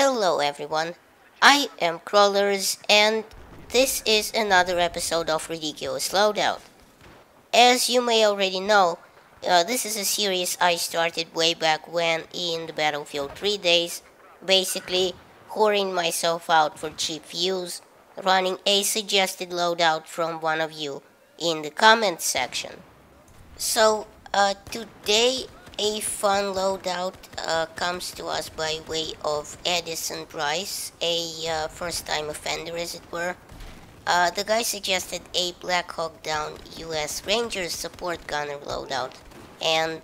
Hello everyone, I am Crawlers and this is another episode of Ridiculous Loadout. As you may already know, this is a series I started way back when in the Battlefield 3 days, basically whoring myself out for cheap views, running a suggested loadout from one of you in the comments section. Today a fun loadout comes to us by way of Edison Bryce, a first-time offender as it were. The guy suggested a Black Hawk Down US Rangers support gunner loadout, and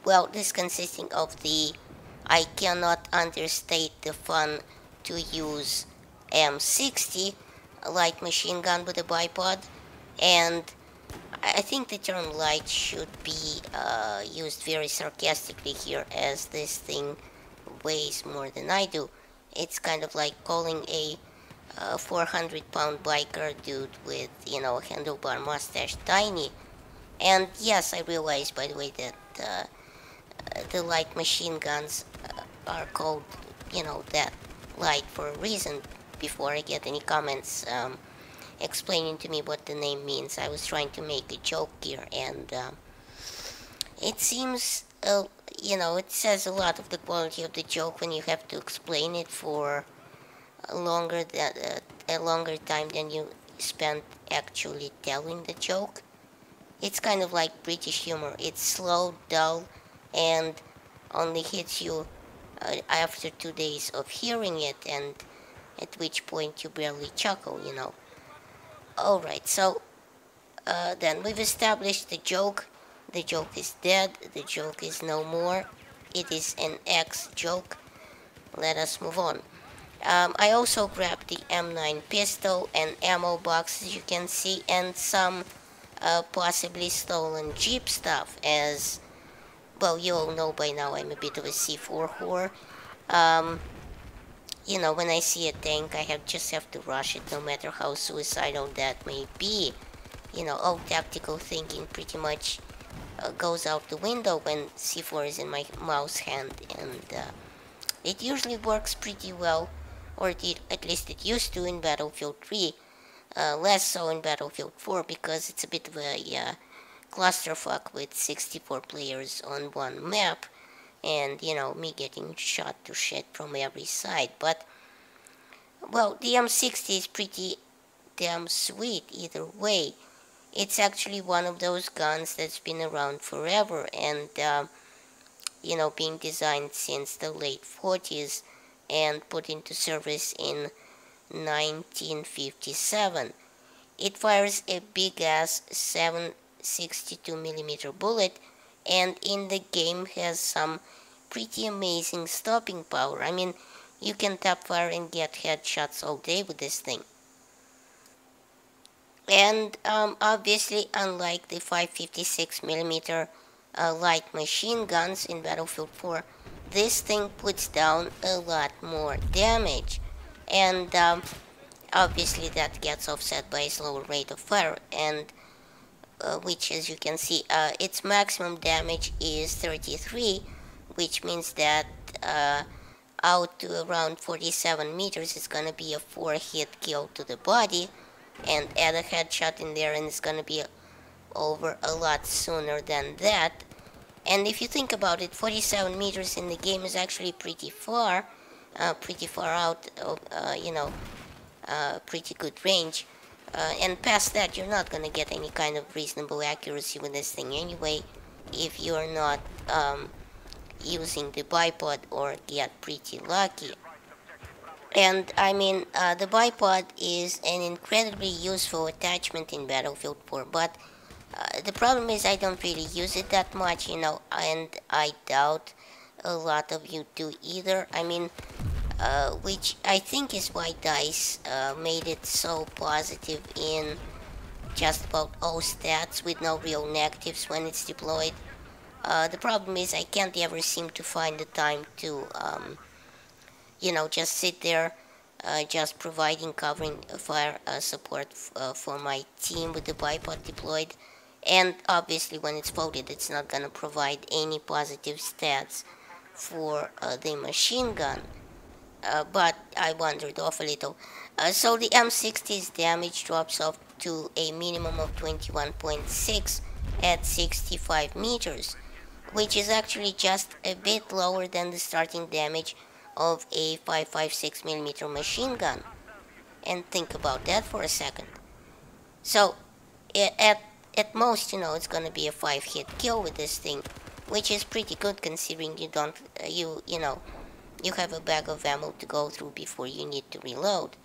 well, this consisting of the I cannot understate the fun to use M60 light machine gun with a bipod, and I think the term light should be used very sarcastically here, as this thing weighs more than I do. It's kind of like calling a 400-pound biker dude with, handlebar mustache tiny. And yes, I realize, by the way, that the light machine guns are called, that light for a reason. Before I get any comments explaining to me what the name means, I was trying to make a joke here, and it seems, it says a lot of the quality of the joke when you have to explain it for a longer time than you spent actually telling the joke. It's kind of like British humor. It's slow, dull, and only hits you after 2 days of hearing it, and at which point you barely chuckle. Alright, so then we've established the joke. The joke is dead. The joke is no more. It is an ex-joke. Let us move on. I also grabbed the M9 pistol and ammo box, as you can see, and some possibly stolen Jeep stuff, as, well, you all know by now I'm a bit of a C4 whore. When I see a tank, I just have to rush it, no matter how suicidal that may be. All tactical thinking pretty much goes out the window when C4 is in my mouse hand, and it usually works pretty well, or at least it used to in Battlefield 3, less so in Battlefield 4, because it's a bit of a clusterfuck with 64 players on one map, and, me getting shot to shit from every side. But, well, the M60 is pretty damn sweet either way. It's actually one of those guns that's been around forever, and, being designed since the late 40s and put into service in 1957. It fires a big-ass 7.62mm bullet, and in the game has some pretty amazing stopping power. I mean, you can tap fire and get headshots all day with this thing. And obviously, unlike the 5.56mm light machine guns in Battlefield 4, this thing puts down a lot more damage, and obviously that gets offset by a slower rate of fire, and which, as you can see, its maximum damage is 33, which means that out to around 47 meters it's gonna be a 4-hit kill to the body, and add a headshot in there and it's gonna be over a lot sooner than that. And if you think about it, 47 meters in the game is actually pretty far out of, pretty good range. And past that, you're not gonna get any kind of reasonable accuracy with this thing anyway, if you're not using the bipod or get pretty lucky. And I mean, the bipod is an incredibly useful attachment in Battlefield 4, but the problem is I don't really use it that much, and I doubt a lot of you do either. I mean, which I think is why DICE made it so positive in just about all stats with no real negatives when it's deployed. The problem is I can't ever seem to find the time to, just sit there, just providing covering fire support for my team with the bipod deployed. And obviously when it's folded, it's not gonna provide any positive stats for the machine gun. but I wandered off a little. So the M60's damage drops off to a minimum of 21.6 at 65 meters, which is actually just a bit lower than the starting damage of a 5.56mm machine gun. And think about that for a second. So at most, it's gonna be a 5-hit kill with this thing, which is pretty good considering you don't you have a bag of ammo to go through before you need to reload.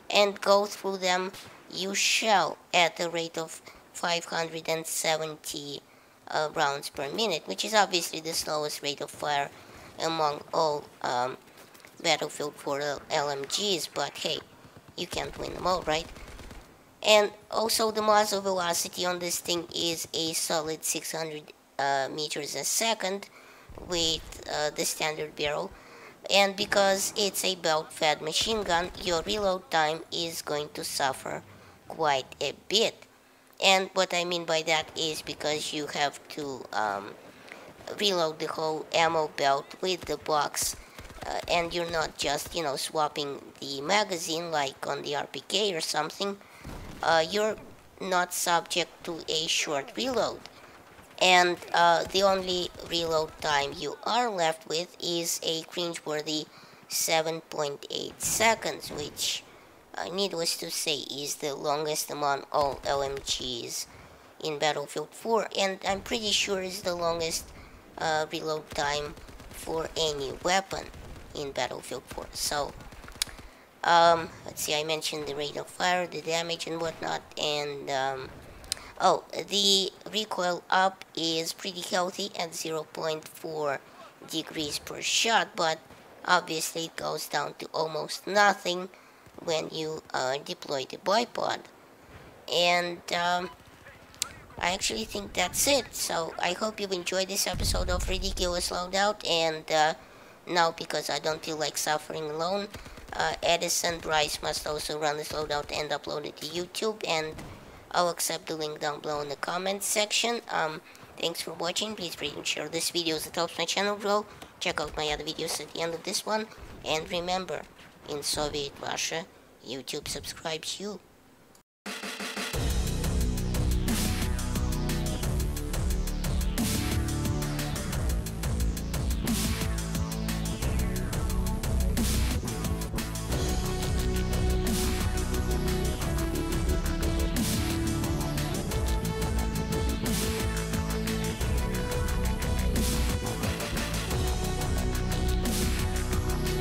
And go through them you shall at a rate of 570 rounds per minute, which is obviously the slowest rate of fire among all Battlefield 4 LMGs, but hey, you can't win them all, right? And also the muzzle velocity on this thing is a solid 600 meters a second with the standard barrel. And because it's a belt-fed machine gun, your reload time is going to suffer quite a bit. And what I mean by that is because you have to reload the whole ammo belt with the box, and you're not just, swapping the magazine like on the RPK or something. You're not subject to a short reload. And the only reload time you are left with is a cringeworthy 7.8 seconds, which, needless to say, is the longest among all LMGs in Battlefield 4, and I'm pretty sure is the longest reload time for any weapon in Battlefield 4. So, let's see, I mentioned the rate of fire, the damage and whatnot, and oh, the recoil up is pretty healthy at 0.4 degrees per shot, but obviously it goes down to almost nothing when you deploy the bipod. And I actually think that's it. So I hope you've enjoyed this episode of Ridiculous Loadout, and now because I don't feel like suffering alone, Edison Bryce must also run this loadout and upload it to YouTube, and I'll accept the link down below in the comments section. Thanks for watching. Please rate and share this video as it helps my channel grow. Check out my other videos at the end of this one. And remember, in Soviet Russia, YouTube subscribes you.